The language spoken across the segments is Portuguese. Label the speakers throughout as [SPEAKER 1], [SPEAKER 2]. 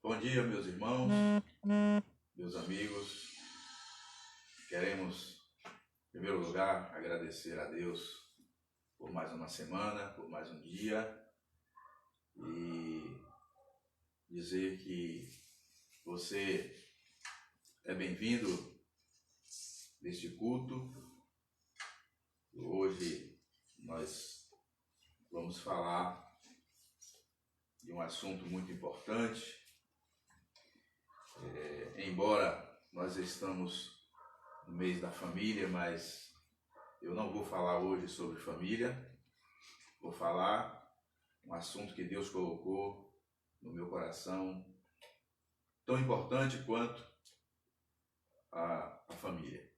[SPEAKER 1] Bom dia, meus irmãos, meus amigos. Queremos, em primeiro lugar, agradecer a Deus por mais uma semana, por mais um dia e dizer que você é bem-vindo neste culto. Hoje nós vamos falar de um assunto muito importante. Embora nós estamos no mês da família, mas eu não vou falar hoje sobre família. Vou falar um assunto que Deus colocou no meu coração, tão importante quanto a família.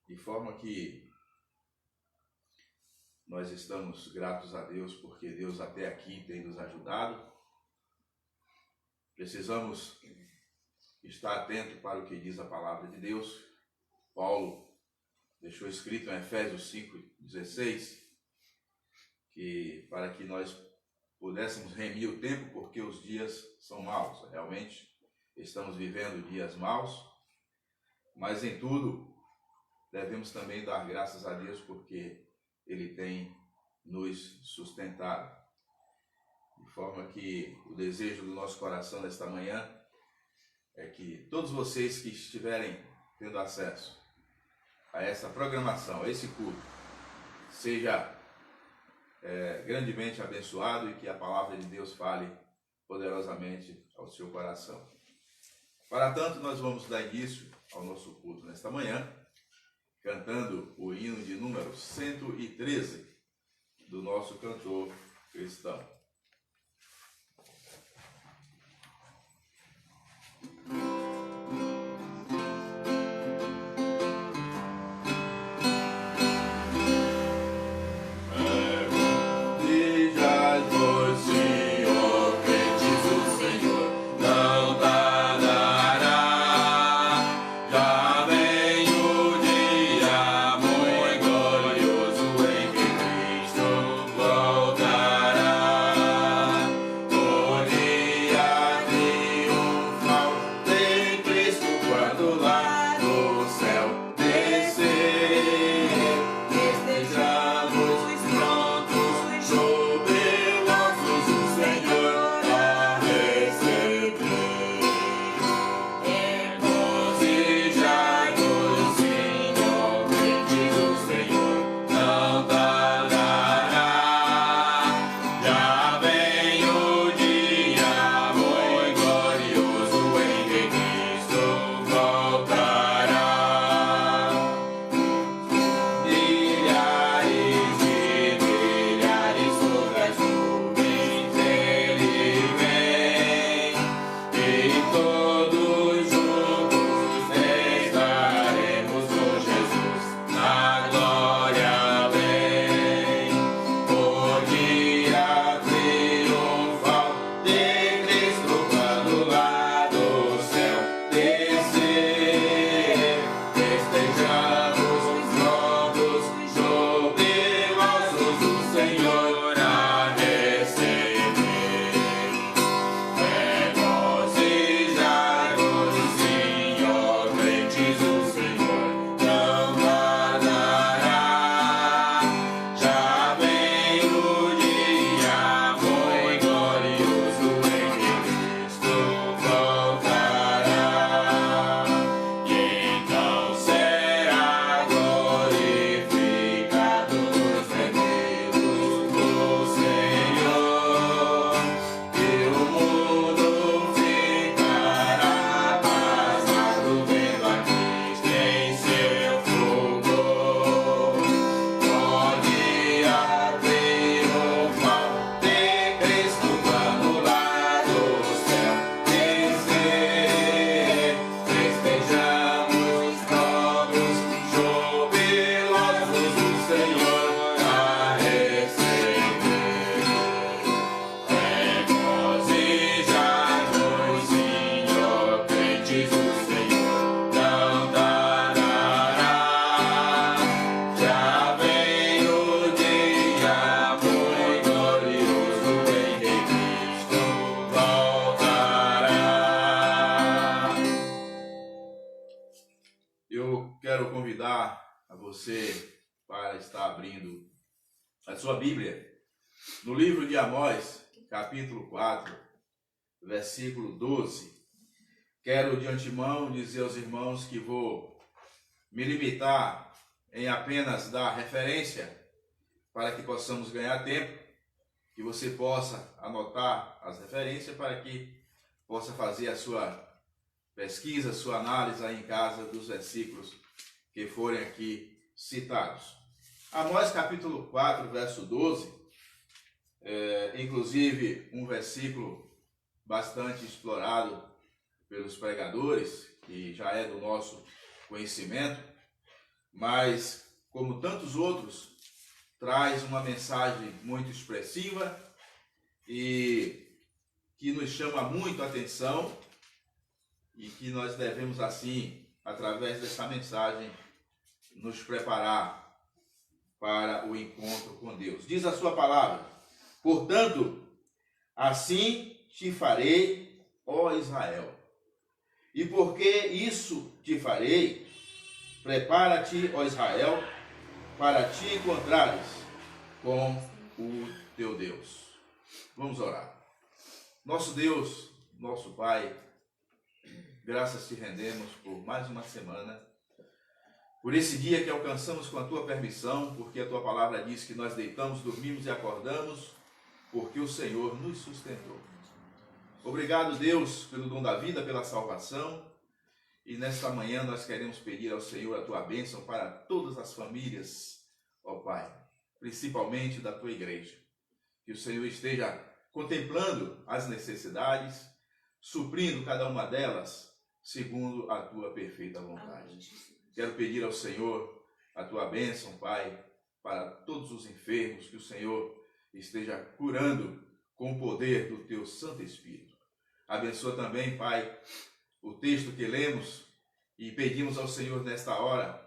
[SPEAKER 1] De forma que nós estamos gratos a Deus, porque Deus até aqui tem nos ajudado. Precisamos estar atento para o que diz a palavra de Deus. Paulo deixou escrito em Efésios 5:16, que para que nós pudéssemos remir o tempo, porque os dias são maus. Realmente estamos vivendo dias maus, mas em tudo devemos também dar graças a Deus, porque Ele tem nos sustentado. De forma que o desejo do nosso coração nesta manhã é que todos vocês que estiverem tendo acesso a essa programação, a esse culto, seja grandemente abençoado e que a palavra de Deus fale poderosamente ao seu coração. Para tanto, nós vamos dar início ao nosso culto nesta manhã, cantando o hino de número 113 do nosso cantor cristão.
[SPEAKER 2] Voltará.
[SPEAKER 1] convidar a você para estar abrindo a sua Bíblia no livro de Amós, capítulo 4, versículo 12. Quero de antemão dizer aos irmãos que vou me limitar em apenas dar referência para que possamos ganhar tempo, que você possa anotar as referências para que possa fazer a sua pesquisa, a sua análise aí em casa dos versículos que forem aqui citados. Amós capítulo 4, verso 12, inclusive um versículo bastante explorado pelos pregadores, que já é do nosso conhecimento, mas, como tantos outros, traz uma mensagem muito expressiva e que nos chama muito a atenção e que nós devemos, assim, através dessa mensagem, nos preparar para o encontro com Deus. Diz a sua palavra: portanto, assim te farei, ó Israel. E porque isso te farei, prepara-te, ó Israel, para te encontrares com o teu Deus. Vamos orar. Nosso Deus, nosso Pai, graças te rendemos por mais uma semana, por esse dia que alcançamos com a tua permissão, porque a tua palavra diz que nós deitamos, dormimos e acordamos, porque o Senhor nos sustentou. Obrigado, Deus, pelo dom da vida, pela salvação. E nesta manhã nós queremos pedir ao Senhor a tua bênção para todas as famílias, ó Pai, principalmente da tua igreja. Que o Senhor esteja contemplando as necessidades, suprindo cada uma delas, segundo a tua perfeita vontade. Quero pedir ao Senhor a tua bênção, Pai, para todos os enfermos, que o Senhor esteja curando com o poder do teu Santo Espírito. Abençoa também, Pai, o texto que lemos e pedimos ao Senhor nesta hora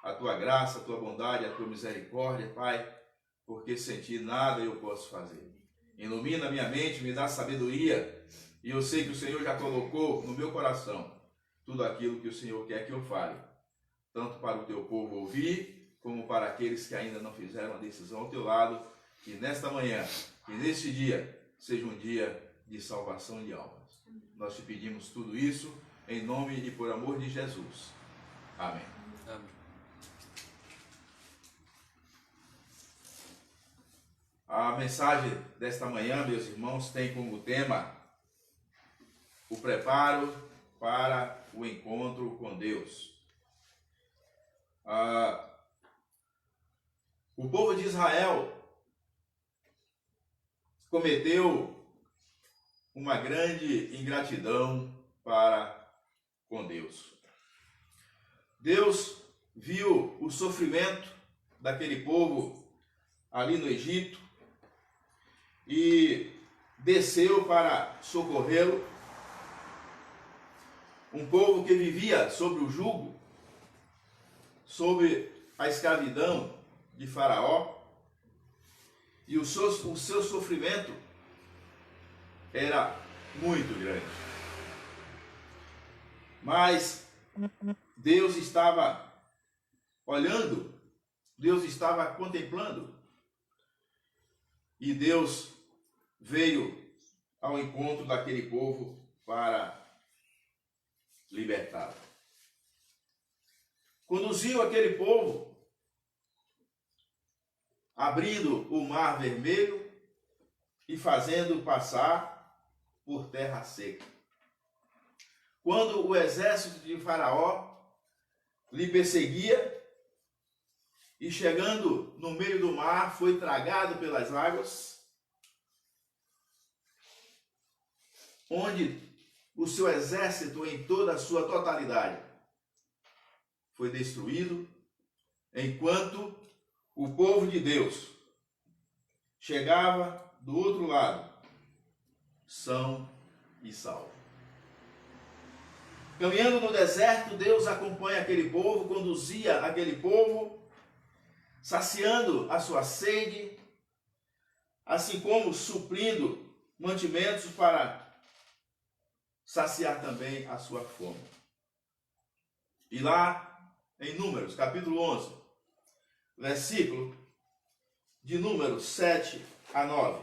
[SPEAKER 1] a tua graça, a tua bondade, a tua misericórdia, Pai, porque sem ti nada eu posso fazer. Ilumina minha mente, me dá sabedoria, e eu sei que o Senhor já colocou no meu coração tudo aquilo que o Senhor quer que eu fale, tanto para o teu povo ouvir, como para aqueles que ainda não fizeram a decisão ao teu lado, que nesta manhã, que neste dia, seja um dia de salvação de almas. Nós te pedimos tudo isso em nome e por amor de Jesus. Amém.
[SPEAKER 2] Amém.
[SPEAKER 1] A mensagem desta manhã, meus irmãos, tem como tema o preparo para o encontro com Deus. O povo de Israel cometeu uma grande ingratidão para com Deus. Deus viu o sofrimento daquele povo ali no Egito e desceu para socorrê-lo. Um povo que vivia sob o jugo, sob a escravidão de Faraó, e o seu sofrimento era muito grande. Mas Deus estava olhando, Deus estava contemplando, e Deus veio ao encontro daquele povo para libertá-lo. Conduziu aquele povo, abrindo o Mar Vermelho e fazendo passar por terra seca. Quando o exército de Faraó lhe perseguia e chegando no meio do mar foi tragado pelas águas, onde o seu exército em toda a sua totalidade foi destruído, enquanto o povo de Deus chegava do outro lado são e salvo. Caminhando no deserto, Deus acompanha aquele povo, conduzia aquele povo, saciando a sua sede, assim como suprindo mantimentos para saciar também a sua fome. E lá, em Números, capítulo 11, versículo de número 7 a 9.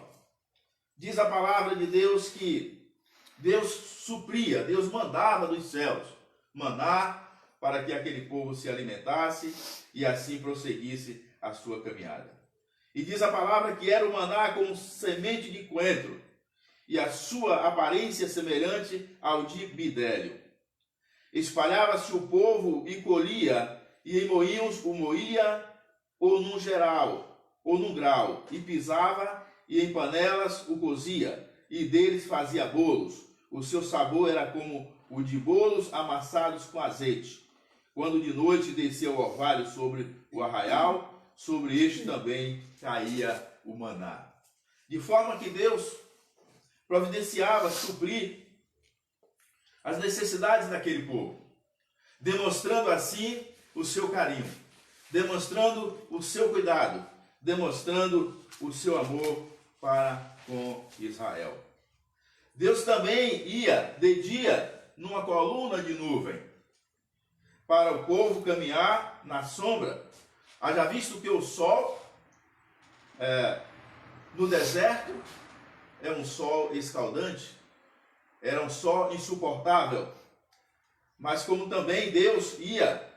[SPEAKER 1] Diz a palavra de Deus que Deus supria, Deus mandava dos céus maná para que aquele povo se alimentasse e assim prosseguisse a sua caminhada. E diz a palavra que era o maná como semente de coentro, e a sua aparência semelhante ao de bidélio. Espalhava-se o povo e colhia, e em moinhos o moía, ou num geral, ou num grau, e pisava, e em panelas o cozia, e deles fazia bolos. O seu sabor era como o de bolos amassados com azeite. Quando de noite descia o orvalho sobre o arraial, sobre este também caía o maná. De forma que Deus providenciava suprir as necessidades daquele povo, demonstrando assim o seu carinho, demonstrando o seu cuidado, demonstrando o seu amor para com Israel. Deus também ia de dia numa coluna de nuvem para o povo caminhar na sombra. Haja visto que o sol no deserto é um sol escaldante, era um sol insuportável, mas como também Deus ia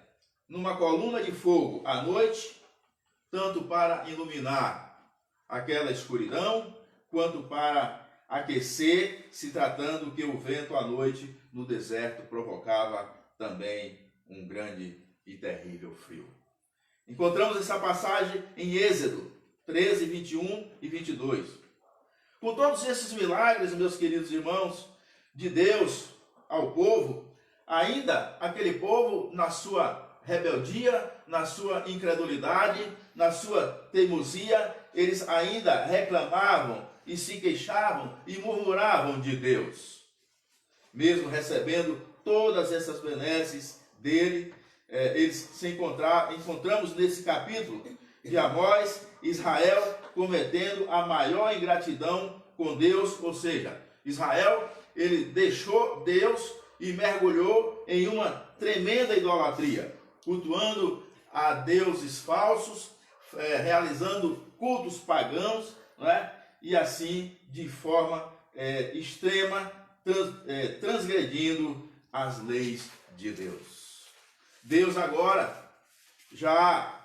[SPEAKER 1] numa coluna de fogo à noite, tanto para iluminar aquela escuridão, quanto para aquecer, se tratando que o vento à noite no deserto provocava também um grande e terrível frio. Encontramos essa passagem em Êxodo 13, 21 e 22. Com todos esses milagres, meus queridos irmãos, de Deus ao povo, ainda aquele povo, na sua rebeldia, na sua incredulidade, na sua teimosia, eles ainda reclamavam e se queixavam e murmuravam de Deus. Mesmo recebendo todas essas benesses dele, encontramos nesse capítulo de Amós, Israel cometendo a maior ingratidão com Deus, ou seja, Israel, ele deixou Deus e mergulhou em uma tremenda idolatria, cultuando a deuses falsos, realizando cultos pagãos, né? E assim, de forma extrema, transgredindo as leis de Deus. Deus agora já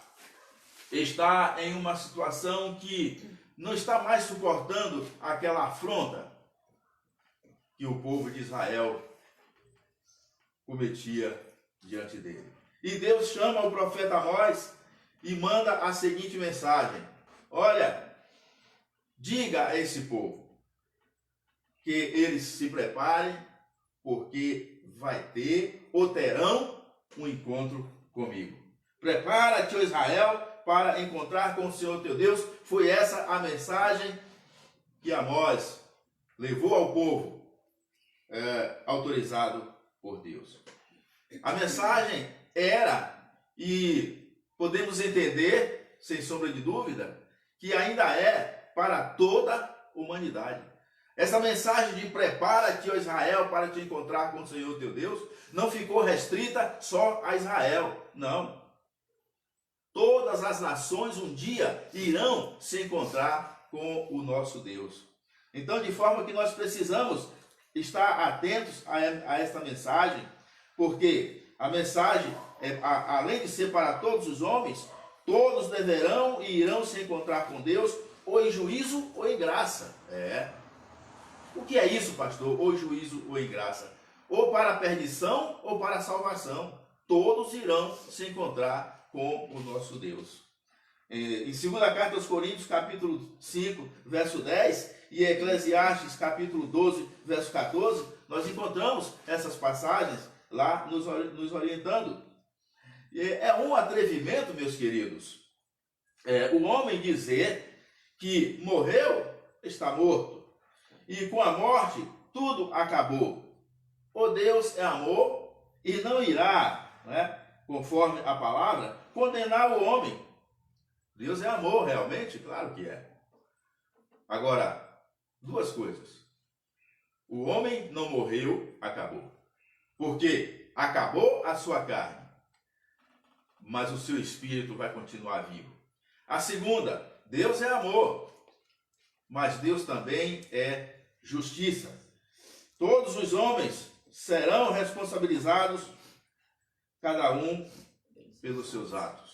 [SPEAKER 1] está em uma situação que não está mais suportando aquela afronta que o povo de Israel cometia diante dele. E Deus chama o profeta Amós e manda a seguinte mensagem: olha, diga a esse povo que eles se preparem, porque vai ter ou terão um encontro comigo. Prepara-te, ó Israel, para encontrar com o Senhor teu Deus. Foi essa a mensagem que Amós levou ao povo, autorizado por Deus. A mensagem era, e podemos entender, sem sombra de dúvida, que ainda é para toda a humanidade. Essa mensagem de prepara-te, ó Israel, para te encontrar com o Senhor teu Deus, não ficou restrita só a Israel, não. Todas as nações um dia irão se encontrar com o nosso Deus. Então, de forma que nós precisamos estar atentos a esta mensagem, porque a mensagem, além de ser para todos os homens, todos deverão e irão se encontrar com Deus, ou em juízo ou em graça. O que é isso, pastor? Ou juízo ou em graça? Ou para a perdição ou para a salvação. Todos irão se encontrar com o nosso Deus. Em 2ª carta aos Coríntios, capítulo 5, verso 10, e Eclesiastes, capítulo 12, verso 14, nós encontramos essas passagens lá nos orientando. É um atrevimento, meus queridos, o homem dizer que morreu, está morto, e com a morte tudo acabou. O Deus é amor e não irá, conforme a palavra, condenar o homem. Deus é amor, realmente? Claro que é. Agora, duas coisas. O homem não morreu, acabou. Porque acabou a sua carne. mas o seu espírito vai continuar vivo. A segunda, Deus é amor, mas Deus também é justiça. Todos os homens serão responsabilizados, cada um pelos seus atos.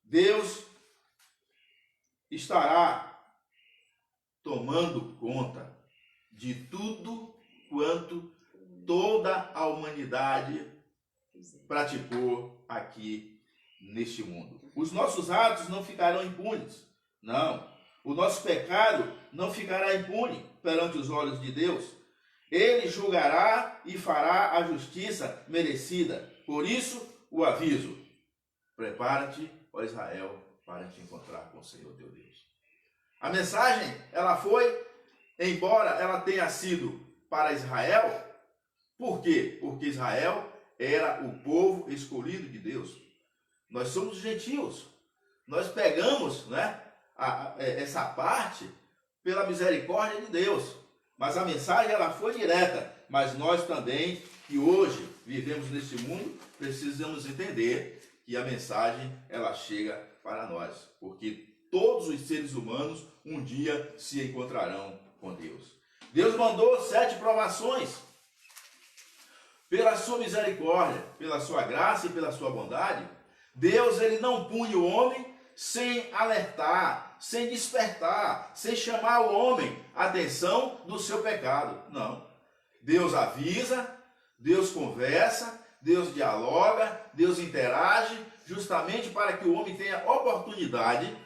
[SPEAKER 1] Deus estará tomando conta de tudo quanto toda a humanidade praticou aqui neste mundo. Os nossos atos não ficarão impunes. Não. O nosso pecado não ficará impune perante os olhos de Deus. Ele julgará e fará a justiça merecida. Por isso, o aviso: prepara-te, ó Israel, para te encontrar com o Senhor teu Deus. A mensagem, ela foi, embora ela tenha sido para Israel. Por quê? Porque Israel era o povo escolhido de Deus. Nós somos gentios. Nós pegamos, né, essa parte pela misericórdia de Deus. Mas a mensagem, ela foi direta. Mas nós também, que hoje vivemos neste mundo, precisamos entender que a mensagem, ela chega para nós. Porque todos os seres humanos um dia se encontrarão com Deus. Deus mandou 7 provações. Pela sua misericórdia, pela sua graça e pela sua bondade, Deus, ele não pune o homem sem alertar, sem despertar, sem chamar o homem a atenção do seu pecado. Não. Deus avisa, Deus conversa, Deus dialoga, Deus interage, justamente para que o homem tenha oportunidade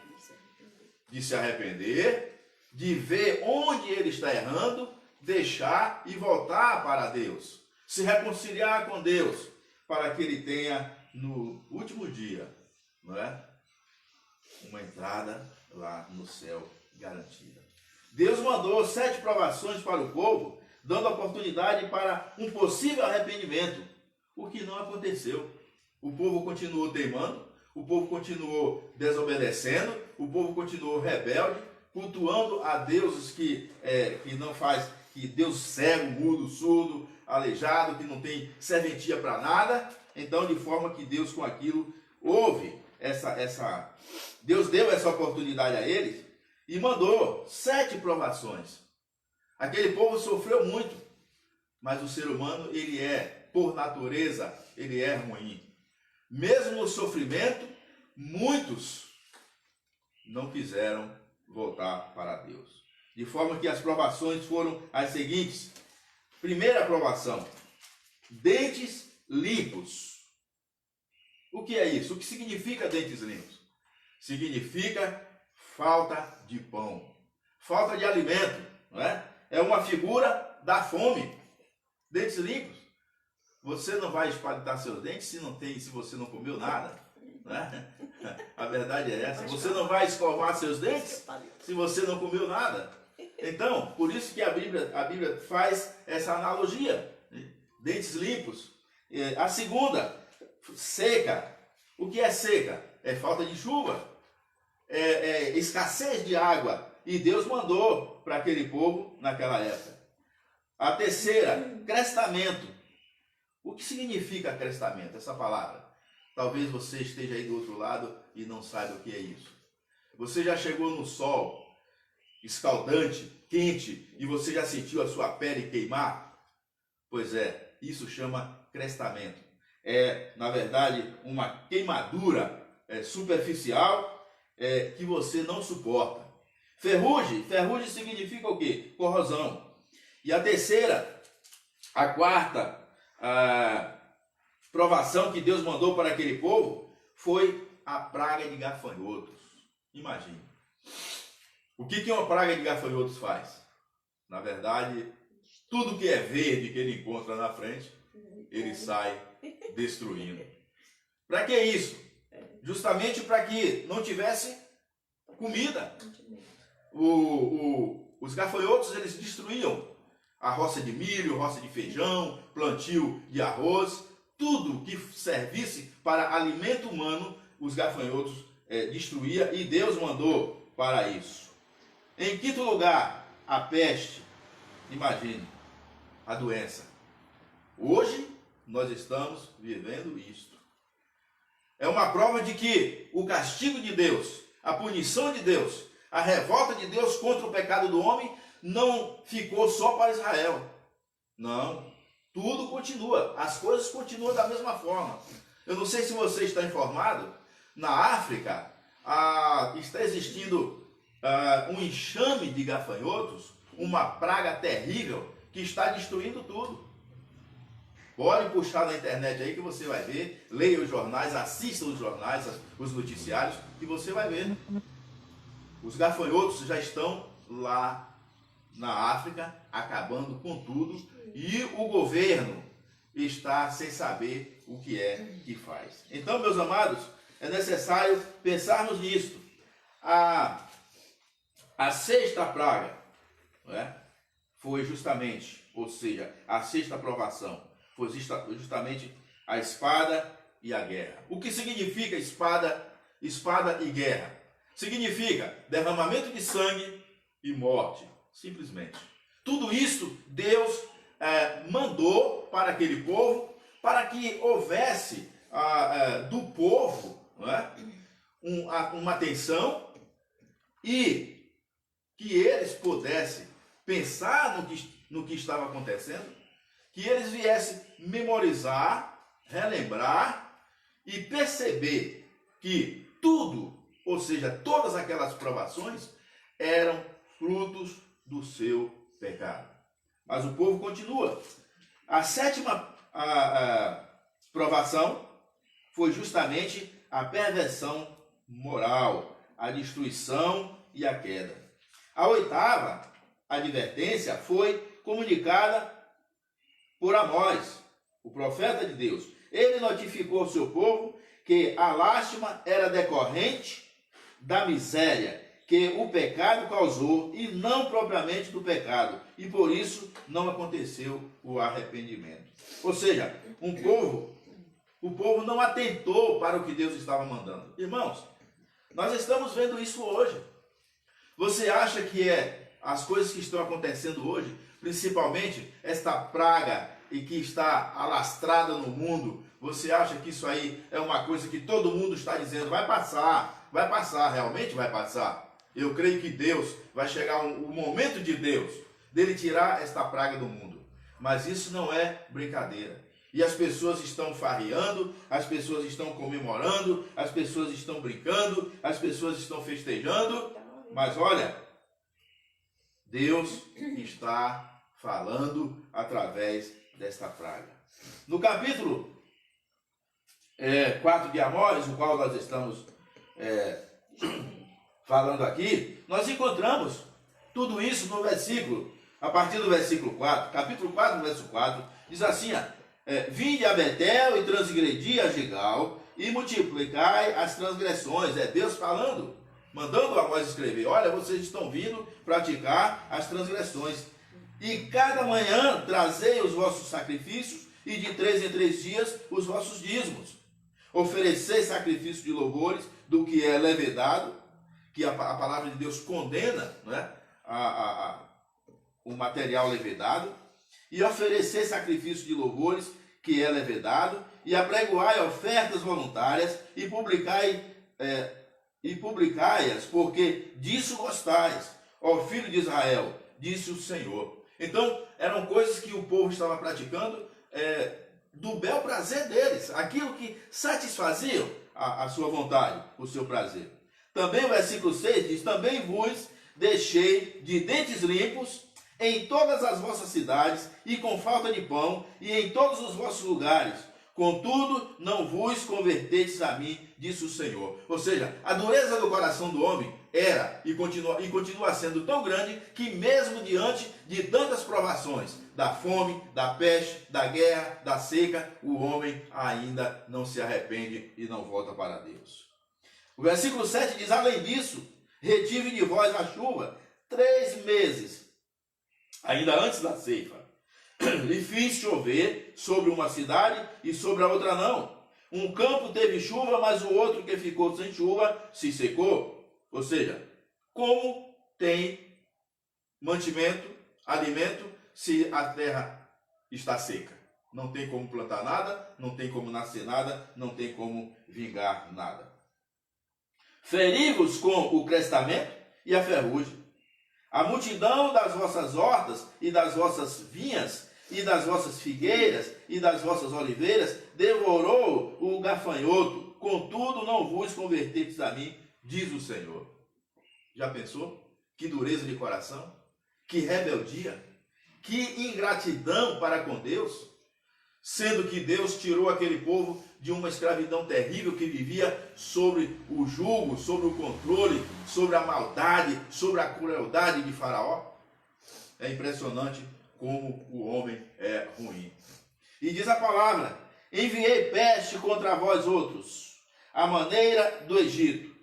[SPEAKER 1] de se arrepender, de ver onde ele está errando, deixar e voltar para Deus. Se reconciliar com Deus, para que ele tenha no último dia, não é, uma entrada lá no céu garantida. Deus mandou 7 provações para o povo, dando oportunidade para um possível arrependimento, o que não aconteceu. O povo continuou teimando, o povo continuou desobedecendo, o povo continuou rebelde, cultuando a deuses que não faz, que Deus cego, mudo, surdo, aleijado, que não tem serventia para nada. Então, de forma que Deus com aquilo houve Deus deu essa oportunidade a eles e mandou 7 provações. Aquele povo sofreu muito, mas o ser humano, ele por natureza, ele é ruim. Mesmo no sofrimento, muitos não quiseram voltar para Deus. De forma que as provações foram as seguintes. Primeira provação: dentes limpos. O que é isso? O que significa dentes limpos? Significa falta de pão, falta de alimento, não é? É uma figura da fome. Dentes limpos. Você não vai espalitar seus dentes se você não comeu nada, né? A verdade é essa. Você não vai escovar seus dentes se você não comeu nada. Então, por isso que a Bíblia faz essa analogia. Dentes limpos. A segunda, seca. O que é seca? É falta de chuva. É escassez de água. E Deus mandou para aquele povo naquela época. A terceira, crestamento. O que significa crestamento, essa palavra? Talvez você esteja aí do outro lado e não saiba o que é isso. Você já chegou no sol escaldante, quente, e você já sentiu a sua pele queimar? Pois é, isso chama crestamento. É, na verdade, uma queimadura superficial que você não suporta. Ferrugem significa o quê? Corrosão. E a terceira, a quarta provação que Deus mandou para aquele povo foi a praga de gafanhotos. Imagine. O que uma praga de gafanhotos faz? Na verdade, tudo que é verde que ele encontra na frente, ele sai destruindo. Para que isso? Justamente para que não tivesse comida. Os gafanhotos, eles destruíam a roça de milho, roça de feijão, plantio de arroz, tudo que servisse para alimento humano, os gafanhotos destruía, e Deus mandou para isso. Em quinto lugar, a peste. Imagine, a doença. Hoje nós estamos vivendo isto. É uma prova de que o castigo de Deus, a punição de Deus, a revolta de Deus contra o pecado do homem não ficou só para Israel. Não, tudo continua, as coisas continuam da mesma forma. Eu não sei se você está informado, na África está existindo um enxame de gafanhotos, uma praga terrível que está destruindo tudo. Pode puxar na internet aí que você vai ver, leia os jornais, assista os jornais, os noticiários, que você vai ver. Os gafanhotos já estão lá na África, acabando com tudo, e o governo está sem saber o que é que faz. Então, meus amados, é necessário pensarmos nisto. A sexta praga, não é? Foi justamente, ou seja, a sexta provação, foi justamente a espada e a guerra. O que significa espada e guerra? Significa derramamento de sangue e morte, simplesmente. Tudo isso Deus mandou para aquele povo, para que houvesse do povo, não é? uma atenção e que eles pudessem pensar no que estava acontecendo, que eles viessem memorizar, relembrar e perceber que tudo, ou seja, todas aquelas provações, eram frutos do seu pecado. Mas o povo continua. A sétima provação foi justamente a perversão moral, a destruição e a queda. A oitava advertência foi comunicada por Amós, o profeta de Deus. Ele notificou ao seu povo que a lástima era decorrente da miséria que o pecado causou e não propriamente do pecado, e por isso não aconteceu o arrependimento. Ou seja, o povo não atentou para o que Deus estava mandando. Irmãos, nós estamos vendo isso hoje. Você acha que as coisas que estão acontecendo hoje, principalmente esta praga e que está alastrada no mundo, você acha que isso aí é uma coisa que todo mundo está dizendo, vai passar, realmente vai passar? Eu creio que Deus, vai chegar o momento de Deus, dele tirar esta praga do mundo. Mas isso não é brincadeira. E as pessoas estão farreando, as pessoas estão comemorando, as pessoas estão brincando, as pessoas estão festejando. Mas olha, Deus está falando através desta praga. No capítulo 4 de Amós, o qual nós estamos falando aqui, nós encontramos tudo isso no versículo, a partir do versículo 4, capítulo 4, verso 4, diz assim, vinde a Betel e transgredi a Gigal e multiplicai as transgressões. É Deus falando, mandando Amós escrever, olha, vocês estão vindo praticar as transgressões. E cada manhã trazei os vossos sacrifícios e de 3 em 3 dias os vossos dízimos. Oferecei sacrifício de louvores do que é levedado, que a palavra de Deus condena, não é? O material levedado, e oferecer sacrifício de louvores, que é levedado, e apregoai ofertas voluntárias, e publicai-as, porque disso gostais, ó filho de Israel, disse o Senhor. Então, eram coisas que o povo estava praticando do bel prazer deles, aquilo que satisfazia a sua vontade, o seu prazer. Também o versículo 6 diz, também vos deixei de dentes limpos em todas as vossas cidades, e com falta de pão, e em todos os vossos lugares. Contudo, não vos converteis a mim, disse o Senhor. Ou seja, a dureza do coração do homem era e continua sendo tão grande que mesmo diante de tantas provações, da fome, da peste, da guerra, da seca, o homem ainda não se arrepende e não volta para Deus. O versículo 7 diz, além disso, retive de vós a chuva 3 meses, ainda antes da ceifa, e fiz chover sobre uma cidade e sobre a outra não. Um campo teve chuva, mas o outro que ficou sem chuva se secou. Ou seja, como tem mantimento, alimento, se a terra está seca? Não tem como plantar nada, não tem como nascer nada, não tem como vingar nada. Feri-vos com o crestamento e a ferrugem. A multidão das vossas hortas e das vossas vinhas e das vossas figueiras e das vossas oliveiras devorou o gafanhoto, contudo não vos converteis a mim, diz o Senhor. Já pensou? Que dureza de coração, que rebeldia, que ingratidão para com Deus, sendo que Deus tirou aquele povo de uma escravidão terrível que vivia sobre o jugo, sobre o controle, sobre a maldade, sobre a crueldade de Faraó. É impressionante como o homem é ruim. E diz a palavra: enviei peste contra vós outros, à maneira do Egito.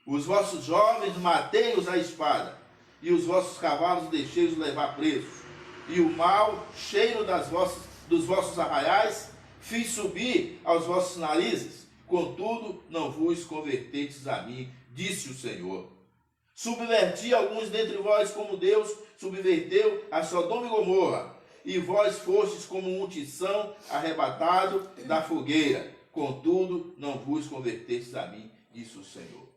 [SPEAKER 1] Os vossos jovens matei-os à espada, e os vossos cavalos deixei-os levar presos. E o mau cheiro dos vossos arraiais fiz subir aos vossos narizes, contudo não vos converteis a mim, disse o Senhor. Subverti alguns dentre vós como Deus subverteu a Sodoma e Gomorra, e vós fostes como um tição arrebatado da fogueira, contudo não vos converteis a mim, disse o Senhor.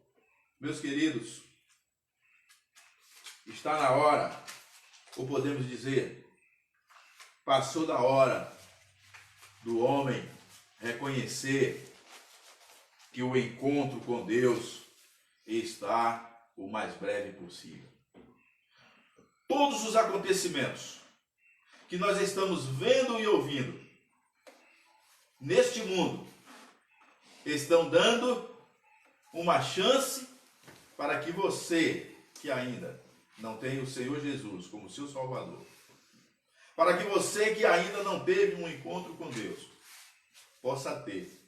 [SPEAKER 1] Meus queridos, está na hora, ou podemos dizer, passou da hora do homem reconhecer que o encontro com Deus está o mais breve possível. Todos os acontecimentos que nós estamos vendo e ouvindo neste mundo estão dando uma chance para que você, que ainda não tem o Senhor Jesus como seu Salvador, para que você que ainda não teve um encontro com Deus, possa ter.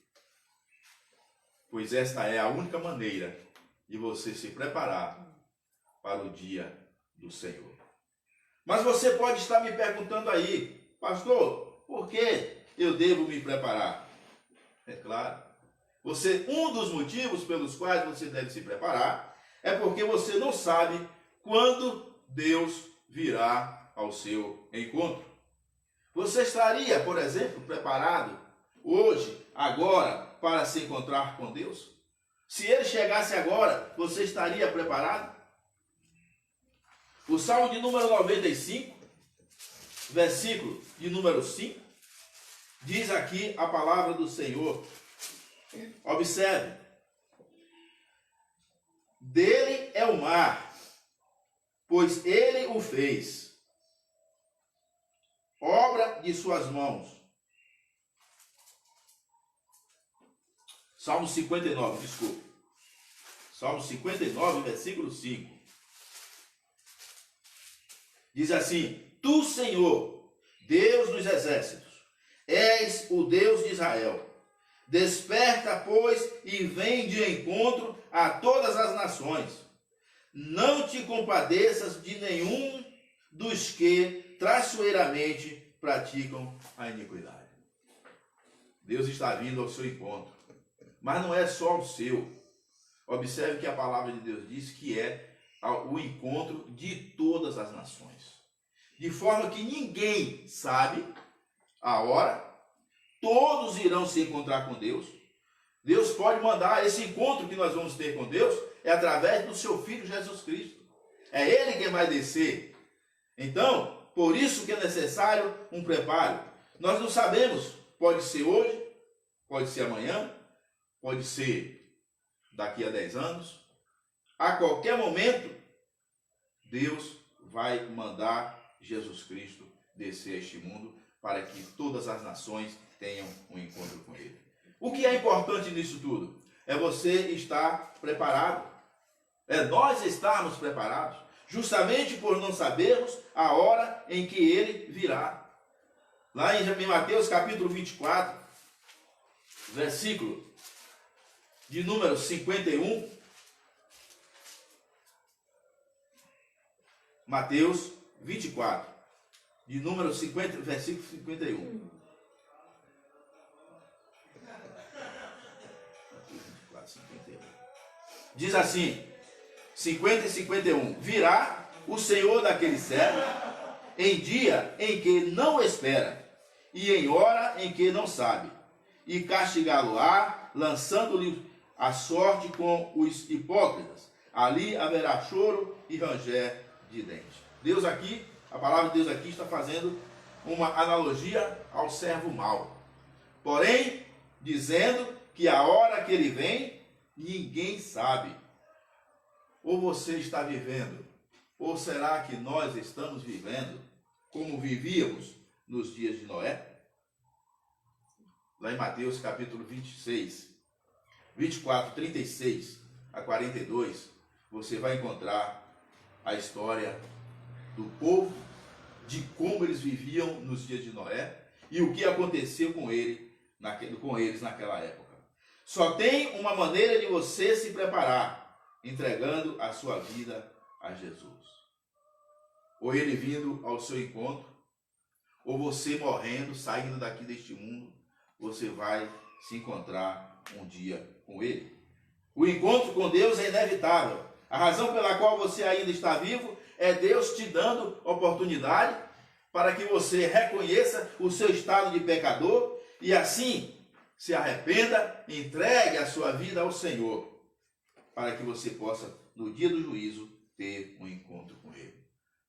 [SPEAKER 1] Pois esta é a única maneira de você se preparar para o dia do Senhor. Mas você pode estar me perguntando aí: pastor, por que eu devo me preparar? É claro, um dos motivos pelos quais você deve se preparar é porque você não sabe quando Deus virá ao seu encontro. Você estaria, por exemplo, preparado hoje, agora, para se encontrar com Deus? Se ele chegasse agora, você estaria preparado? O Salmo de número 95, versículo de número 5, diz aqui a palavra do Senhor. Observe. Dele é o mar, pois ele o fez, obra de suas mãos. Salmo 59, desculpa. Salmo 59, versículo 5. Diz assim: Tu, Senhor, Deus dos exércitos, és o Deus de Israel. Desperta, pois, e vem de encontro a todas as nações. Não te compadeças de nenhum dos que traiçoeiramente praticam a iniquidade. Deus está vindo ao seu encontro, mas não é só o seu. Observe que a palavra de Deus diz que é o encontro de todas as nações, de forma que ninguém sabe a hora. Todos irão se encontrar com Deus. Deus pode mandar esse encontro que nós vamos ter com Deus é através do seu Filho Jesus Cristo. É Ele quem vai descer. Então, por isso que é necessário um preparo. Nós não sabemos, pode ser hoje, pode ser amanhã, pode ser daqui a 10 anos. A qualquer momento, Deus vai mandar Jesus Cristo descer a este mundo para que todas as nações tenham um encontro com Ele. O que é importante nisso tudo? É você estar preparado. É nós estarmos preparados, justamente por não sabermos a hora em que Ele virá. Lá em Mateus capítulo 24, versículo de número 51. Mateus 24, de número 50, versículo 51. Diz assim, 50 e 51. Virá o Senhor daquele servo em dia em que não espera e em hora em que não sabe, e castigá-lo-á, lançando-lhe a sorte com os hipócritas. Ali haverá choro e ranger de dentes. Deus aqui, a palavra de Deus aqui está fazendo uma analogia ao servo mau. Porém, dizendo que a hora que ele vem, ninguém sabe. Ou você está vivendo, ou será que nós estamos vivendo como vivíamos nos dias de Noé? Lá em Mateus capítulo 26, 24, 36 a 42, você vai encontrar a história do povo, de como eles viviam nos dias de Noé e o que aconteceu com eles naquela época. Só tem uma maneira de você se preparar, entregando a sua vida a Jesus. Ou ele vindo ao seu encontro, ou você morrendo, saindo daqui deste mundo, você vai se encontrar um dia com ele. O encontro com Deus é inevitável. A razão pela qual você ainda está vivo é Deus te dando oportunidade para que você reconheça o seu estado de pecador e assim se arrependa, entregue a sua vida ao Senhor, para que você possa, no dia do juízo, ter um encontro com Ele.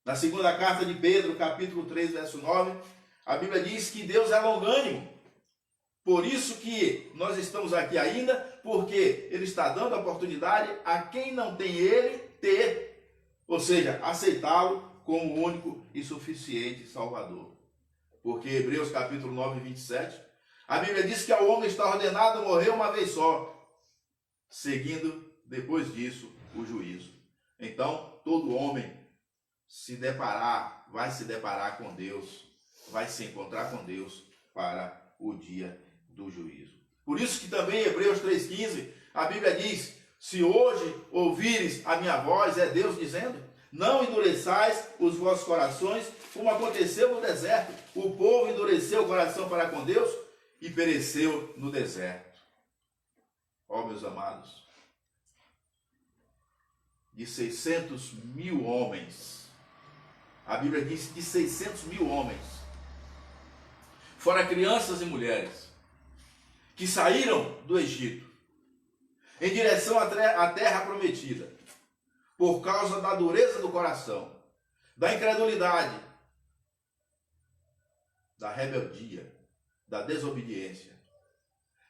[SPEAKER 1] Na segunda carta de Pedro, capítulo 3, verso 9, a Bíblia diz que Deus é longânimo. Por isso que nós estamos aqui ainda, porque Ele está dando a oportunidade a quem não tem Ele ter, ou seja, aceitá-lo como o único e suficiente Salvador. Porque Hebreus capítulo 9, 27, a Bíblia diz que ao homem está ordenado morrer uma vez só, seguindo depois disso o juízo. Então, todo homem vai se deparar com Deus, vai se encontrar com Deus para o dia do juízo. Por isso que também em Hebreus 3,15, a Bíblia diz: se hoje ouvires a minha voz, é Deus dizendo, não endureçais os vossos corações, como aconteceu no deserto. O povo endureceu o coração para com Deus e pereceu no deserto. Ó, meus amados, de 600 mil homens, a Bíblia diz que 600 mil homens, fora crianças e mulheres, que saíram do Egito em direção à terra prometida, por causa da dureza do coração, da incredulidade, da rebeldia, da desobediência,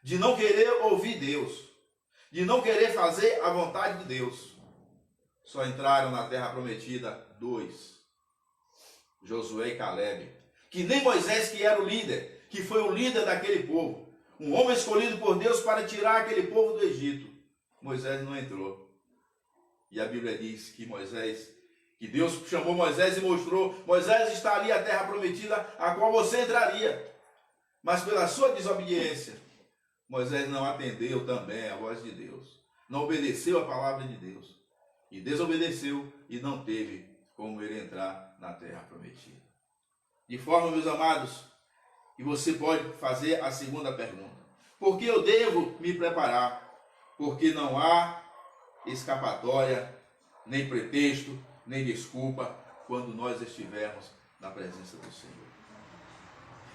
[SPEAKER 1] de não querer ouvir Deus, de não querer fazer a vontade de Deus. Só entraram na terra prometida dois, Josué e Caleb, que nem Moisés, que era o líder, que foi o líder daquele povo, um homem escolhido por Deus para tirar aquele povo do Egito. Moisés não entrou. E a Bíblia diz que Deus chamou Moisés e mostrou: Moisés, está ali a terra prometida, a qual você entraria. Mas pela sua desobediência, Moisés não atendeu também a voz de Deus, não obedeceu a palavra de Deus, e desobedeceu e não teve como ele entrar na terra prometida. De forma, meus amados, que você pode fazer a segunda pergunta: por que eu devo me preparar? Porque não há escapatória, nem pretexto, nem desculpa quando nós estivermos na presença do Senhor.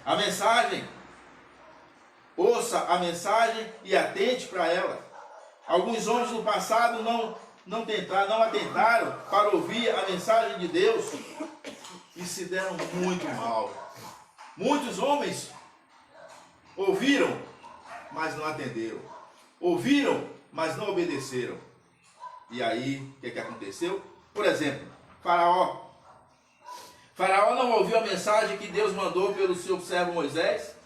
[SPEAKER 1] A mensagem, ouça a mensagem e atente para ela. Alguns homens no passado não atentaram para ouvir a mensagem de Deus e se deram muito mal. Muitos homens ouviram, mas não atenderam. Ouviram, mas não obedeceram. E aí, o que aconteceu? Por exemplo, Faraó. Faraó não ouviu a mensagem que Deus mandou pelo seu servo Moisés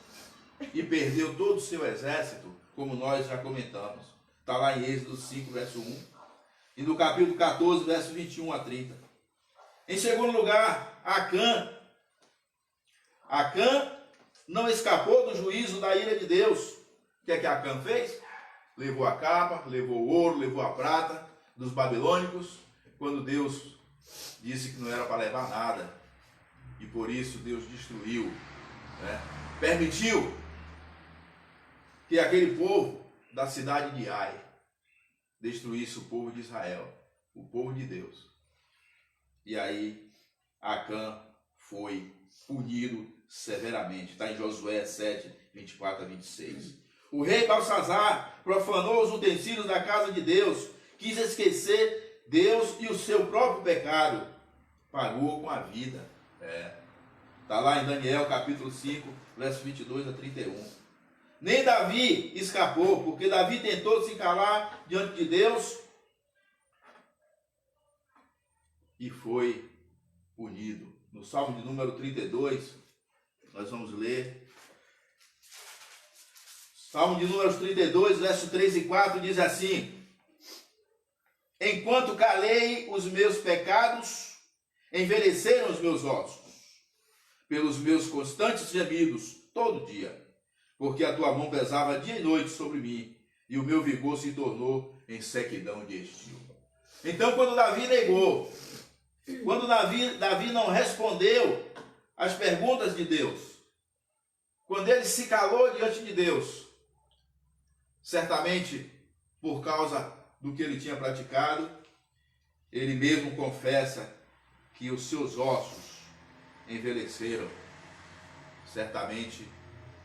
[SPEAKER 1] e perdeu todo o seu exército, como nós já comentamos. Está lá em Êxodo 5, verso 1. E no capítulo 14, verso 21 a 30. Em segundo lugar, Acã. Acã não escapou do juízo da ira de Deus. O que Acã fez? Levou a capa, levou o ouro, levou a prata dos babilônicos, quando Deus disse que não era para levar nada. E por isso Deus destruiu, permitiu que aquele povo da cidade de Ai destruísse o povo de Israel, o povo de Deus. E aí Acã foi punido severamente. Está em Josué 7, 24 a 26. O rei Belsazar profanou os utensílios da casa de Deus, quis esquecer Deus e o seu próprio pecado. Pagou com a vida. Está lá em Daniel capítulo 5, verso 22 a 31. Nem Davi escapou, porque Davi tentou se calar diante de Deus e foi punido. No Salmo de número 32, nós vamos ler. Salmo de número 32, verso 3 e 4, diz assim: enquanto calei os meus pecados, envelheceram os meus ossos, pelos meus constantes gemidos, todo dia, porque a tua mão pesava dia e noite sobre mim, e o meu vigor se tornou em sequidão de estio. Então, quando Davi negou, quando Davi não respondeu às perguntas de Deus, quando ele se calou diante de Deus, certamente por causa do que ele tinha praticado, ele mesmo confessa que os seus ossos envelheceram, certamente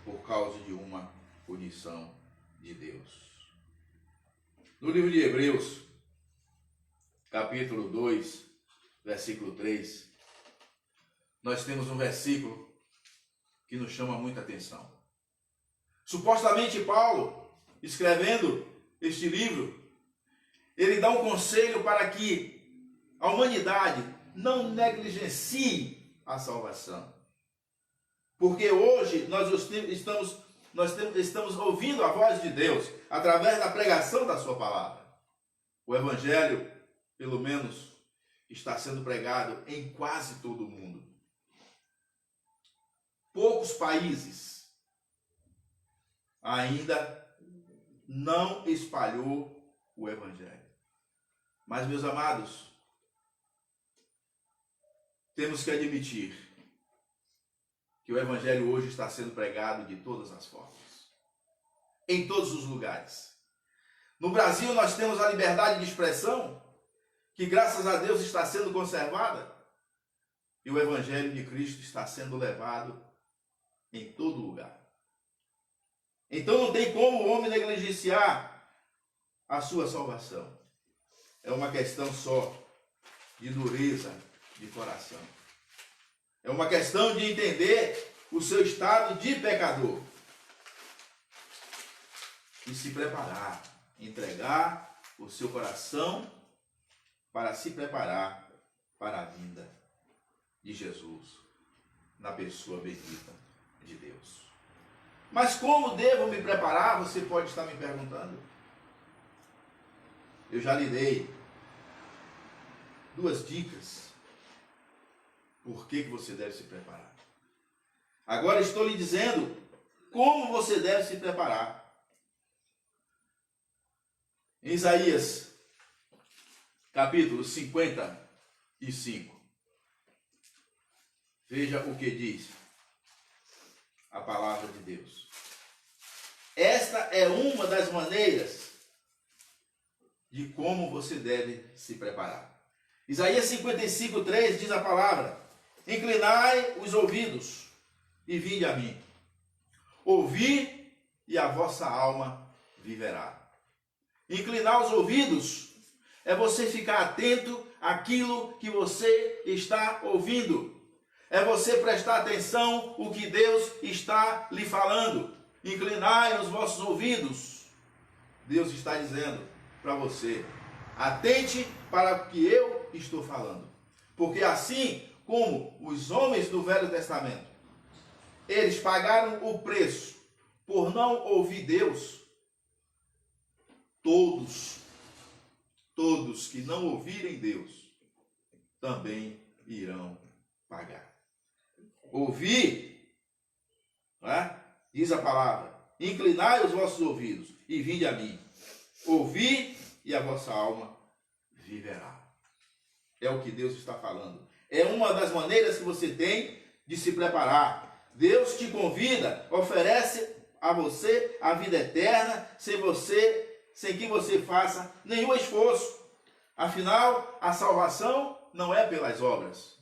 [SPEAKER 1] por causa de uma punição de Deus. No livro de Hebreus, capítulo 2, versículo 3, nós temos um versículo que nos chama muita atenção. Supostamente Paulo, escrevendo este livro, ele dá um conselho para que a humanidade não negligencie a salvação. Porque hoje nós estamos ouvindo a voz de Deus através da pregação da sua palavra. O evangelho, pelo menos, está sendo pregado em quase todo o mundo. Poucos países ainda não espalhou o evangelho. Mas, meus amados, temos que admitir que o evangelho hoje está sendo pregado de todas as formas, em todos os lugares. No Brasil nós temos a liberdade de expressão, que graças a Deus está sendo conservada, e o evangelho de Cristo está sendo levado em todo lugar. Então não tem como o homem negligenciar a sua salvação. É uma questão só de dureza de coração. É uma questão de entender o seu estado de pecador e se preparar, entregar o seu coração para se preparar para a vinda de Jesus na pessoa bendita de Deus. Mas como devo me preparar? Você pode estar me perguntando. Eu já lhe dei 2 dicas por que você deve se preparar. Agora estou lhe dizendo como você deve se preparar. Em Isaías, capítulo 55. Veja o que diz a palavra de Deus. Esta é uma das maneiras de como você deve se preparar. Isaías 55, 3 diz a palavra: inclinai os ouvidos e vinde a mim. Ouvi e a vossa alma viverá. Inclinar os ouvidos é você ficar atento àquilo que você está ouvindo. É você prestar atenção o que Deus está lhe falando. Inclinai os vossos ouvidos. Deus está dizendo para você: atente para o que eu estou falando. Porque assim como os homens do Velho Testamento, eles pagaram o preço por não ouvir Deus, todos que não ouvirem Deus também irão pagar. Ouvir, diz a palavra: inclinai os vossos ouvidos e vinde a mim. Ouvir e a vossa alma viverá. É o que Deus está falando. É uma das maneiras que você tem de se preparar. Deus te convida, oferece a você a vida eterna, sem que você faça nenhum esforço. Afinal, a salvação não é pelas obras.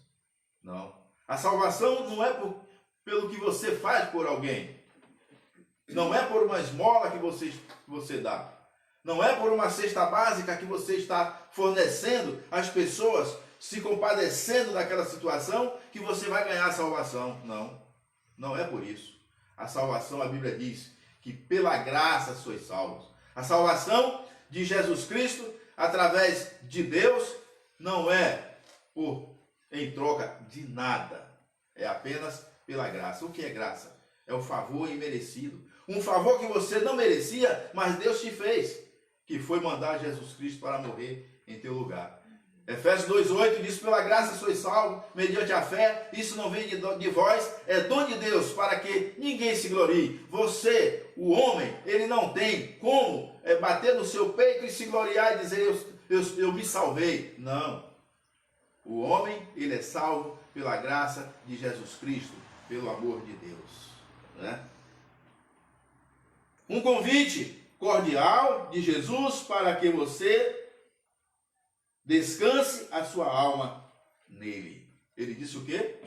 [SPEAKER 1] Não. A salvação não é pelo que você faz por alguém. Não é por uma esmola que você dá. Não é por uma cesta básica que você está fornecendo às pessoas, se compadecendo daquela situação, que você vai ganhar a salvação. Não, não é por isso. A salvação, a Bíblia diz que pela graça sois salvos. A salvação de Jesus Cristo, através de Deus, não é em troca de nada. É apenas pela graça. O que é graça? É o favor imerecido. Um favor que você não merecia, mas Deus te fez, que foi mandar Jesus Cristo para morrer em teu lugar. Efésios 2,8 diz: pela graça sois salvos, mediante a fé. Isso não vem de vós, é dom de Deus, para que ninguém se glorie. Você, o homem, ele não tem como bater no seu peito e se gloriar e dizer: eu me salvei. Não. O homem, ele é salvo pela graça de Jesus Cristo, pelo amor de Deus, né? Um convite cordial de Jesus para que você descanse a sua alma nele. Ele disse o quê?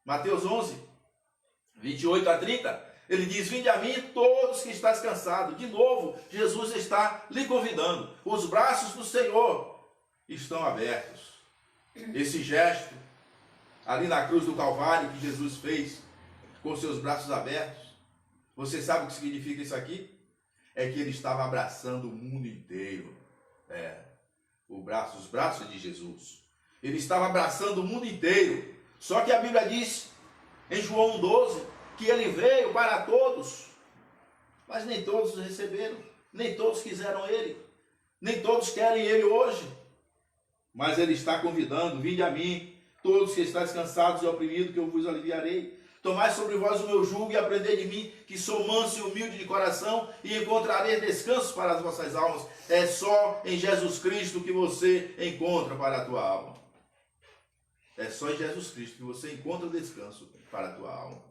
[SPEAKER 1] Mateus 11, 28 a 30. Ele diz: vinde a mim todos que estáis cansados. De novo, Jesus está lhe convidando. Os braços do Senhor estão abertos. Esse gesto ali na cruz do Calvário que Jesus fez com seus braços abertos, você sabe o que significa isso aqui? É que ele estava abraçando o mundo inteiro. Os braços de Jesus. Ele estava abraçando o mundo inteiro. Só que a Bíblia diz, em João 1,12, que ele veio para todos, mas nem todos o receberam, nem todos quiseram ele, nem todos querem ele hoje. Mas ele está convidando: vinde a mim, todos que estáis cansados e oprimidos, que eu vos aliviarei. Tomai sobre vós o meu jugo e aprendei de mim, que sou manso e humilde de coração, e encontrarei descanso para as vossas almas. É só em Jesus Cristo que você encontra para a tua alma. É só em Jesus Cristo que você encontra descanso para a tua alma.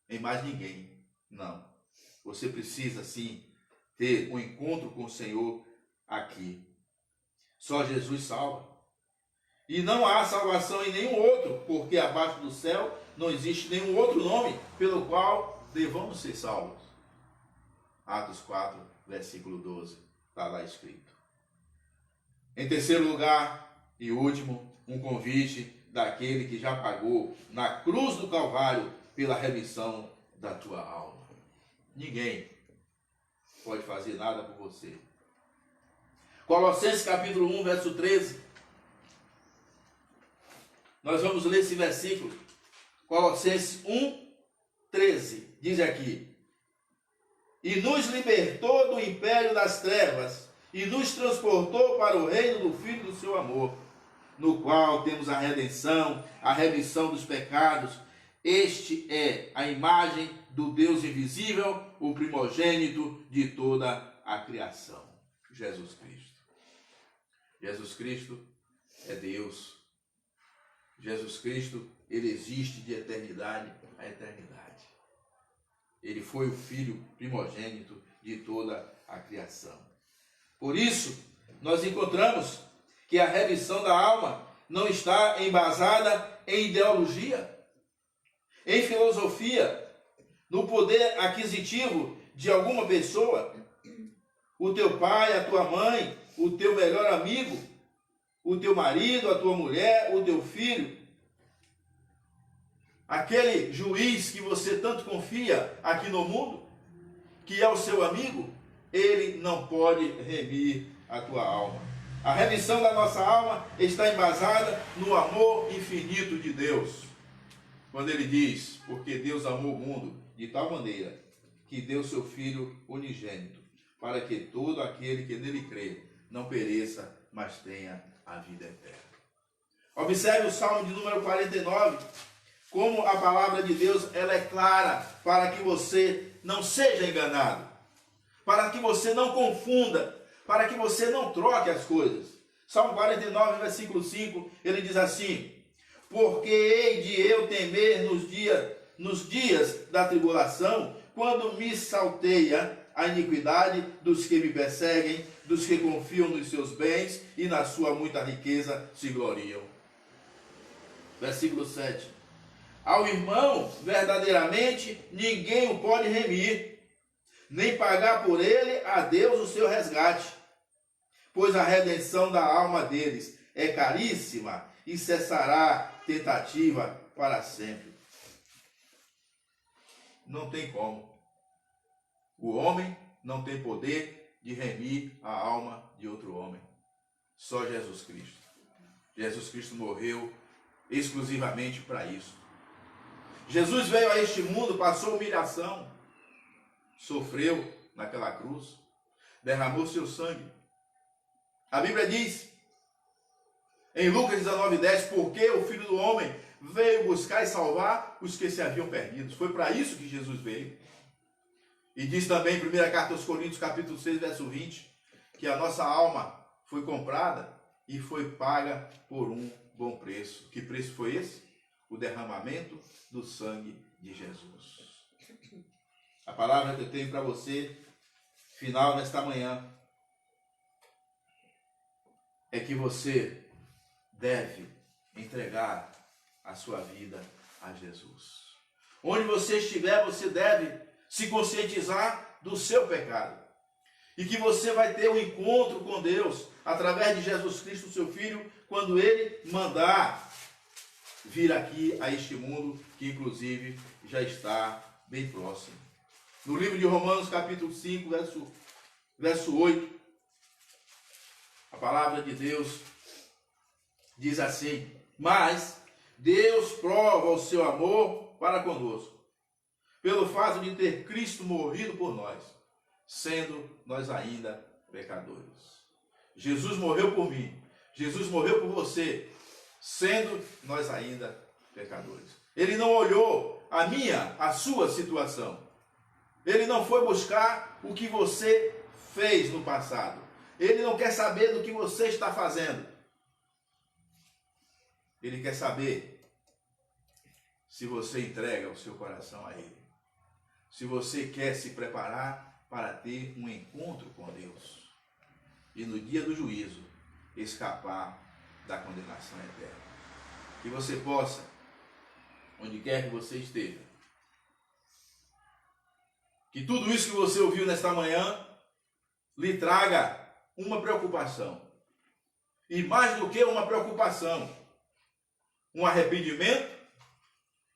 [SPEAKER 1] Em mais ninguém. Não. Você precisa, sim, ter um encontro com o Senhor aqui. Só Jesus salva. E não há salvação em nenhum outro, porque abaixo do céu não existe nenhum outro nome pelo qual devamos ser salvos. Atos 4, versículo 12, está lá escrito. Em terceiro lugar e último, um convite daquele que já pagou na cruz do Calvário pela remissão da tua alma. Ninguém pode fazer nada por você. Colossenses capítulo 1, verso 13. Nós vamos ler esse versículo. Colossenses 1, 13. Diz aqui: e nos libertou do império das trevas e nos transportou para o reino do Filho do seu amor, no qual temos a redenção, a remissão dos pecados. Este é a imagem do Deus invisível, o primogênito de toda a criação. Jesus Cristo. Jesus Cristo é Deus. Jesus Cristo, ele existe de eternidade a eternidade. Ele foi o Filho primogênito de toda a criação. Por isso, nós encontramos que a remissão da alma não está embasada em ideologia, em filosofia, no poder aquisitivo de alguma pessoa. O teu pai, a tua mãe, o teu melhor amigo, o teu marido, a tua mulher, o teu filho, aquele juiz que você tanto confia aqui no mundo, que é o seu amigo, ele não pode remir a tua alma. A remissão da nossa alma está embasada no amor infinito de Deus. Quando ele diz: porque Deus amou o mundo de tal maneira que deu seu Filho unigênito, para que todo aquele que nele crê não pereça, mas tenha a vida eterna. Observe o Salmo de número 49, como a palavra de Deus ela é clara para que você não seja enganado, para que você não confunda, para que você não troque as coisas. Salmo 49, versículo 5, ele diz assim: porque hei de eu temer nos dias da tribulação, quando me salteia a iniquidade dos que me perseguem, dos que confiam nos seus bens e na sua muita riqueza se gloriam. Versículo 7. Ao irmão, verdadeiramente, ninguém o pode remir. nem pagar por ele a Deus o seu resgate, pois a redenção da alma deles é caríssima e cessará tentativa para sempre. Não tem como. O homem não tem poder de remir a alma de outro homem. Só Jesus Cristo. Jesus Cristo morreu exclusivamente para isso. Jesus veio a este mundo, passou humilhação, sofreu naquela cruz, derramou seu sangue. A Bíblia diz, em Lucas 19:10, porque o Filho do Homem veio buscar e salvar os que se haviam perdido. Foi para isso que Jesus veio. E diz também em 1 Carta aos Coríntios, capítulo 6, verso 20, que a nossa alma foi comprada e foi paga por um bom preço. Que preço foi esse? O derramamento do sangue de Jesus. A palavra que eu tenho para você, final nesta manhã, é que você deve entregar a sua vida a Jesus. Onde você estiver, você deve se conscientizar do seu pecado. E que você vai ter um encontro com Deus através de Jesus Cristo, seu Filho, quando Ele mandar vir aqui a este mundo, que inclusive já está bem próximo. No livro de Romanos, capítulo 5, verso 8, a palavra de Deus diz assim: mas Deus prova o seu amor para conosco, pelo fato de ter Cristo morrido por nós, sendo nós ainda pecadores. Jesus morreu por mim, Jesus morreu por você, sendo nós ainda pecadores. Ele não olhou a sua situação. Ele não foi buscar o que você fez no passado. Ele não quer saber do que você está fazendo. Ele quer saber se você entrega o seu coração a Ele. Se você quer se preparar para ter um encontro com Deus. E no dia do juízo, escapar da condenação eterna. Que você possa, onde quer que você esteja, que tudo isso que você ouviu nesta manhã lhe traga uma preocupação. E mais do que uma preocupação, um arrependimento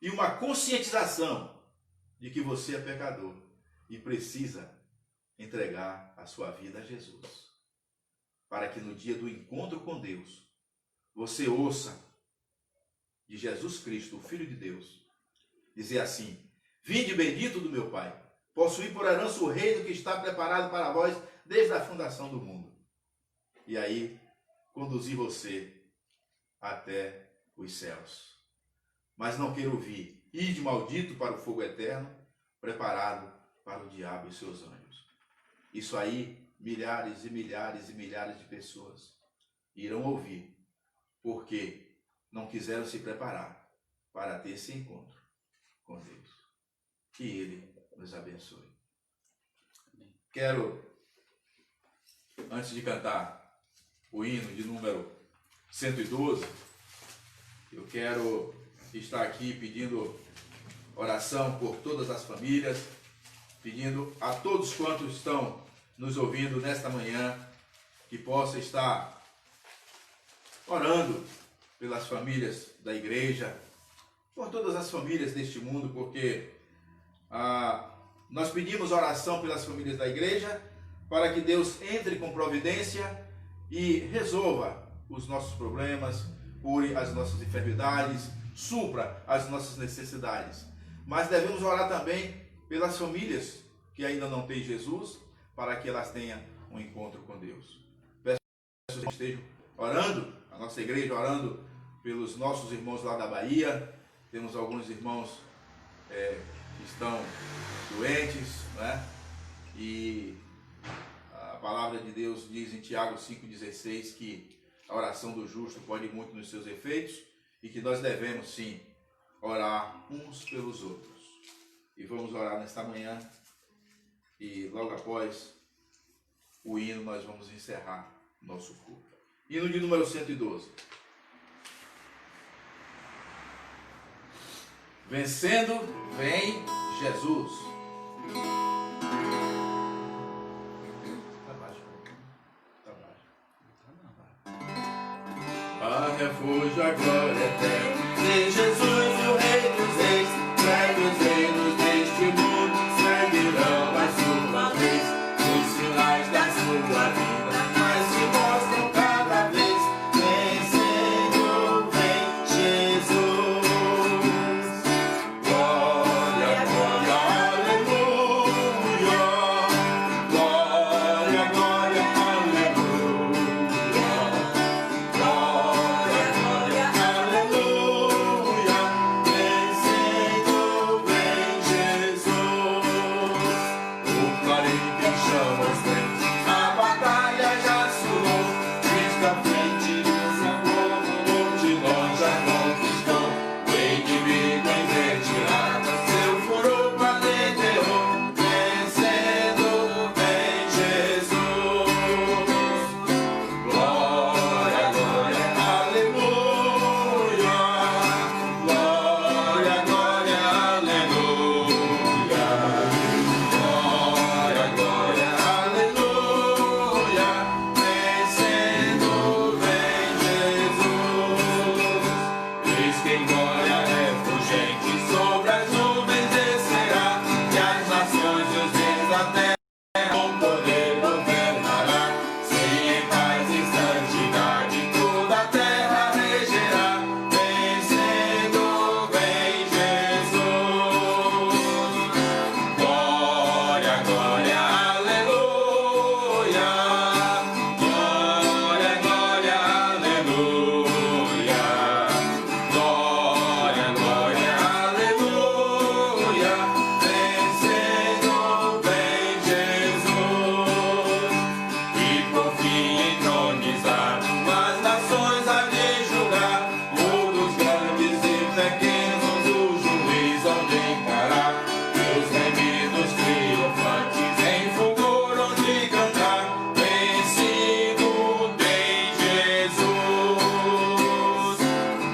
[SPEAKER 1] e uma conscientização de que você é pecador e precisa entregar a sua vida a Jesus. Para que no dia do encontro com Deus, você ouça de Jesus Cristo, o Filho de Deus, dizer assim: vinde bendito do meu Pai, possuí por herança o reino que está preparado para vós desde a fundação do mundo. E aí, conduzir você até os céus. Mas não quero ouvir: ide maldito para o fogo eterno, preparado para o diabo e seus anjos. Isso aí, milhares e milhares e milhares de pessoas irão ouvir, porque não quiseram se preparar para ter esse encontro com Deus. Que Ele nos abençoe. Quero, antes de cantar o hino de número 112, eu quero estar aqui pedindo oração por todas as famílias, pedindo a todos quantos estão nos ouvindo nesta manhã, que possa estar orando pelas famílias da igreja, por todas as famílias deste mundo, porque nós pedimos oração pelas famílias da igreja, para que Deus entre com providência e resolva os nossos problemas, cure as nossas enfermidades, supra as nossas necessidades. Mas devemos orar também pelas famílias que ainda não têm Jesus, para que elas tenham um encontro com Deus. Peço que vocês estejam orando, a nossa igreja orando pelos nossos irmãos lá da Bahia. Temos alguns irmãos que estão doentes, né? E a palavra de Deus diz em Tiago 5,16 que a oração do justo pode muito nos seus efeitos e que nós devemos sim orar uns pelos outros. E vamos orar nesta manhã e logo após o hino nós vamos encerrar nosso culto. Hino de número 112. Vencendo, vem Jesus. refúgio, a glória eterna.
[SPEAKER 2] De Jesus, o Rei dos Reis, velhos reinos deste mundo seguirão a sua vez. Os sinais da sua vida mais se mostram cada vez. Vencendo vem Jesus. Glória, glória, aleluia. Glória, glória, aleluia. Glória, glória, aleluia. Vencendo vem Jesus. O clarim que chama os trens, a batalha já soou. Cristo à frente, o seu povo multidão já conquistou. O inimigo em retirada, seu furor paleteou. Vencendo vem Jesus. Glória, glória, aleluia. Glória, glória, aleluia. Glória, glória, aleluia. Vencendo vem Jesus. Eis que em glória refulgente sobre as nuvens descerá, e as nações e os reis da terra com poder governará. Sim, em paz e santidade toda a terra regerá. Vencendo vem Jesus. Glória, glória, aleluia. Glória, glória, aleluia. Glória, glória, aleluia. Vencendo vem Jesus. E por fim entronizado, as nações há de julgar. Todos grandes e pequenos, o juiz hão de encarar. E os remidos triunfantes em fulgor hão de cantar. Vencido tem Jesus.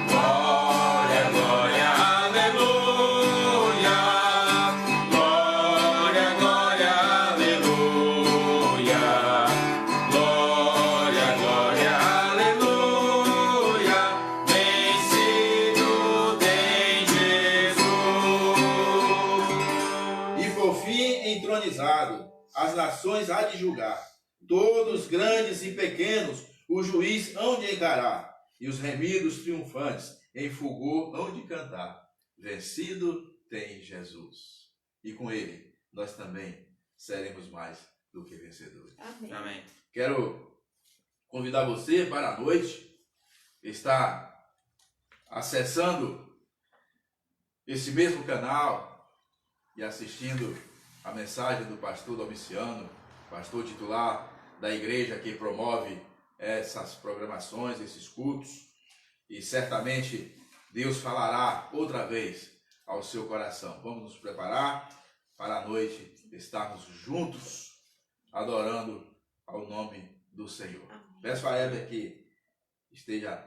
[SPEAKER 2] Glória, glória, aleluia. Glória, glória, aleluia. Glória, glória, aleluia. Vencido tem Jesus.
[SPEAKER 1] E por fim, entronizado, as nações há de julgar. Todos grandes e pequenos, o juiz hão de encarar. E os remidos triunfantes, em fulgor hão de cantar. Vencido tem Jesus. E com ele, nós também seremos mais do que vencedores.
[SPEAKER 3] Amém.
[SPEAKER 2] Amém.
[SPEAKER 1] Quero convidar você para a noite estar acessando esse mesmo canal e assistindo a mensagem do pastor Domiciano, pastor titular da igreja que promove essas programações, esses cultos, e certamente Deus falará outra vez ao seu coração. Vamos nos preparar para a noite estarmos juntos adorando ao nome do Senhor.
[SPEAKER 3] Amém.
[SPEAKER 1] Peço a Heber que esteja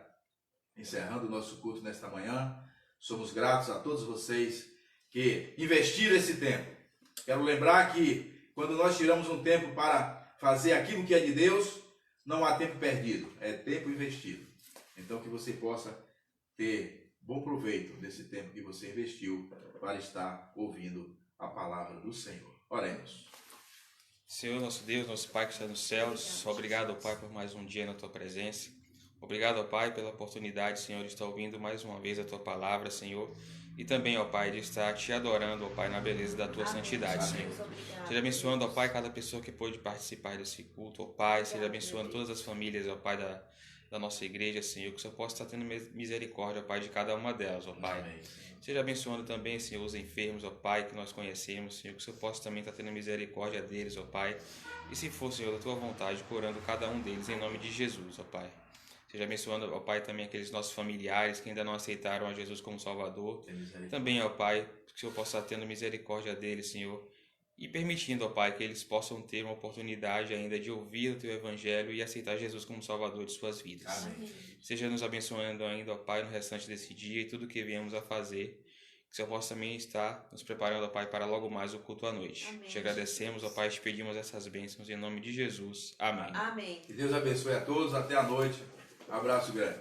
[SPEAKER 1] encerrando o nosso culto nesta manhã. Somos gratos a todos vocês que investiram esse tempo. Quero lembrar que quando nós tiramos um tempo para fazer aquilo que é de Deus, não há tempo perdido, é tempo investido. Então que você possa ter bom proveito desse tempo que você investiu para estar ouvindo a palavra do Senhor. Oremos.
[SPEAKER 2] Senhor, nosso Deus, nosso Pai que está nos céus, obrigado, ó Pai, por mais um dia na Tua presença. Obrigado, ó Pai, pela oportunidade, Senhor, de estar ouvindo mais uma vez a Tua palavra, Senhor. E também, ó Pai, de estar Te adorando, ó Pai, na beleza da Tua santidade, Senhor. Seja abençoando, ó Pai, cada pessoa que pôde participar desse culto, ó Pai. Seja abençoando todas as famílias, ó Pai, da nossa igreja, Senhor. Que o Senhor possa estar tendo misericórdia, ó Pai, de cada uma delas, ó Pai.
[SPEAKER 1] Amém.
[SPEAKER 2] Seja abençoando também, Senhor, os enfermos, ó Pai, que nós conhecemos, Senhor. Que o Senhor possa também estar tendo misericórdia deles, ó Pai. E se for, Senhor, da Tua vontade, curando cada um deles, em nome de Jesus, ó Pai. Seja abençoando, ó Pai, também aqueles nossos familiares que ainda não aceitaram a Jesus como Salvador. Também, ó Pai, que o Senhor possa estar tendo misericórdia deles, Senhor. E permitindo, ó Pai, que eles possam ter uma oportunidade ainda de ouvir o Teu Evangelho e aceitar Jesus como Salvador de suas vidas.
[SPEAKER 1] Amém.
[SPEAKER 2] Seja nos abençoando ainda, ó Pai, no restante desse dia e tudo que viemos a fazer. Que o Senhor possa também estar nos preparando, ó Pai, para logo mais o culto à noite.
[SPEAKER 3] Amém.
[SPEAKER 2] Te agradecemos, ó Pai, te pedimos essas bênçãos em nome de Jesus. Amém.
[SPEAKER 3] Amém.
[SPEAKER 1] Que Deus abençoe a todos. Até a noite. Abraço grande.